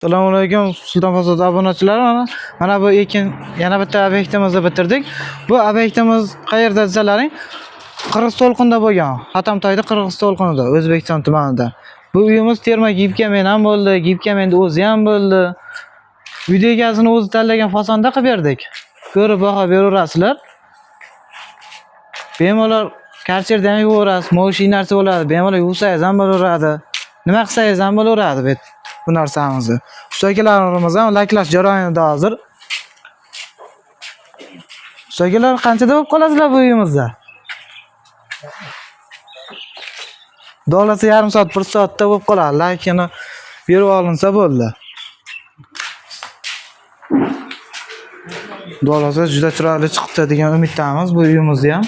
Assalomu alaykum Sulton Fasod obunachilar. Mana bu yana bitta obyektimizni bitirdik. Bu obyektimiz qayerda desalaring, Qirg'izto'lqinda bo'lgan. Xatamtoyda Qirg'izto'lqinida, O'zbekiston tumanida. Bu uyimiz terma gibkamen ham bo'ldi, gibkamenda o'zi ham bo'ldi. Uyda egasini o'zi tanlagan fasonda qilib berdik. Ko'rib baho beraverasizlar. Bemalol karcherda ham yuborasiz, mo'sh narsa bo'ladi. Bemalol yuvsangiz ham bo'laveradi. Nima qilsangiz ham bo'laveradi bu narsamizni. Ustakilarimiz ham laklash jarayonida hozir. Ustakilar qanchada bo'lib qolasizlar bu uyimizda? Dolasi yarim soat, 1 soatda bo'lib qoladi. Lakini berib olinsa bo'ldi. Dolasi juda chiroyli chiqibdi degan umiddamiz bu uyimizni ham.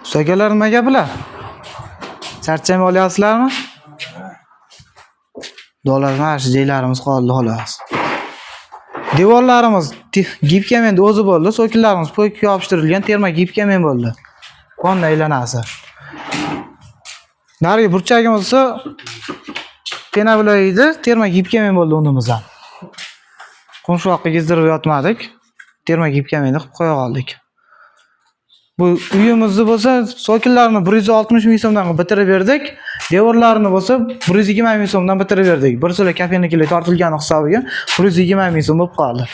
Ustakalar nima gaplar? Charchamay olyapsizlarmi? Dollar mana shu joylarimiz qoldi xolos. Devorlarimiz gibkamenda o'zi bo'ldi, so'kinlarimiz po'kka yopishtirilgan terma gibkamen bo'ldi. Fonda aylanasi. Narigi burchagimiz esa pena bilan edi, terma gibkamen bo'ldi unimiz ham. Qumshoqqa gezdirib yotmadik. Terma gibkamenni qilib qo'ya oldik. Bu uyimizni bo'lsa, so'kinlarni 160 ming so'mdan bitirib berdik. Devorlarni bo'lsa 120 ming so'mdan bitirib berdik. Bir so'la kafenikilar tortilgan hisobiga 120 ming so'm bo'lib qoldi.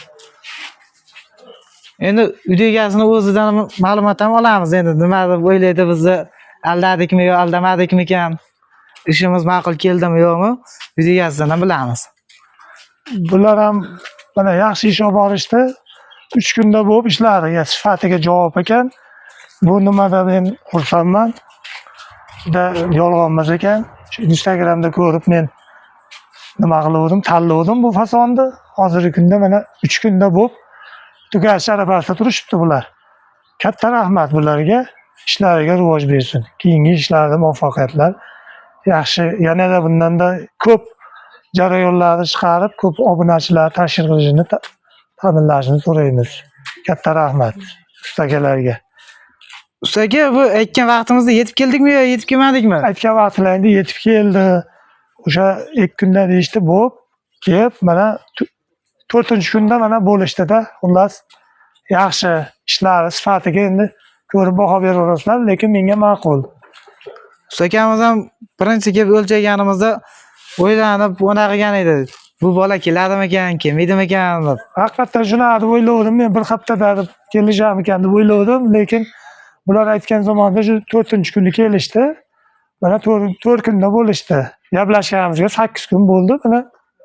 Endi uyda egasini o'zidan ma'lumot ham olamiz. Endi nima deb o'ylaydi, bizni aldadikmi yo aldamadikmikan? Ishimiz ma'qul keldimi yo'qmi? Uyda egasidan ham bilamiz. Bular ham mana yaxshi ish olib borishdi. 3 kunda bo'lib ishlariga sifatiga javob ekan. Bu nimada men xursandman. Yolg'on emas ekan. Instagramda ko'rib men nima qildim, tanladim bu fasonni. Hozirgi kunda mana 3 kunda bo'lib tugash arafasida turishibdi bular. Katta rahmat bularga. Ishlariga rivoj bersin. Keyingi ishlarida muvaffaqiyatlar. Yaxshi, yanada bundanda ko'p jarayonlarni chiqarib, ko'p obunachilar tashkil qilishini ta'minlashini so'raymiz. Katta rahmat ustakalarga. Ustaga, bu aytgan vaqtimizda yetib keldikmi yo yetib kelmadikmi? Aytgan vaqtlarda yetib keldi. O'sha 2 kunda deyishdi, bo'lib, kelib mana 4-kunda mana bo'lishdi-da. Xullas, yaxshi ishlar sifatiga endi ko'rib baho beraverasizlar, lekin menga ma'qul. Ustakamiz ham birinchi kelib o'lchaganimizda o'ylanib, bunaqa qilgan edi. Bu bola keladimi ekan, kelmaydimi ekan deb. Haqiqatan shuni deb o'yladim. Men bir haftada deb kelisham ekan deb o'yladim, lekin bular aytgan zamonda 4-kuni kelishdi. Mana 4 kunda bo'lishdi. Gaplashganimizga 8 kun bo'ldi. Mana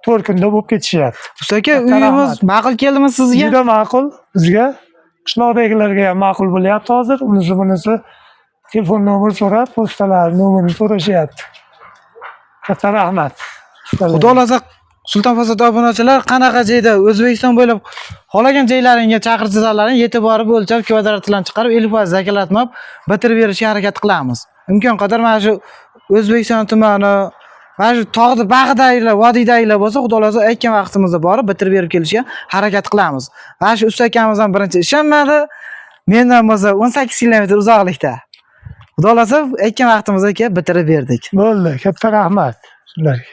4 kunda bo'lib ketishyapti. Ustaka, uyimiz ma'qul keldimi sizga? Juda ma'qul bizga. Qishloqdagilarga ham ma'qul bo'lyapti hozir. Bunisi telefon nomer so'rab, postalar nomerini so'rashyapti. Katta rahmat. Xudo xolasa Sulton Fasod obunachilar qanaqa joyda O'zbekiston bo'ylab xohlagan joylaringga chaqirsalaring, yetib borib o'lchab kvadratlarni chiqarib 50% zakalatmab bitirib berishga harakat qilamiz. Imkon qadar mana shu O'zbekiston tumani, mana shu tog'da bag'daylar, vodiydagilar bo'lsa, xudo xolasa aytgan vaqtimizda borib bitirib berib kelishga harakat qilamiz. Mana shu ustakamiz ham birinchi ishonmadi. Mendan bo'lsa 18 kilometr uzoqlikda. Xudo xolasa aytgan vaqtimizda kelib bitirib berdik. Bo'ldi, katta rahmat sizlarga.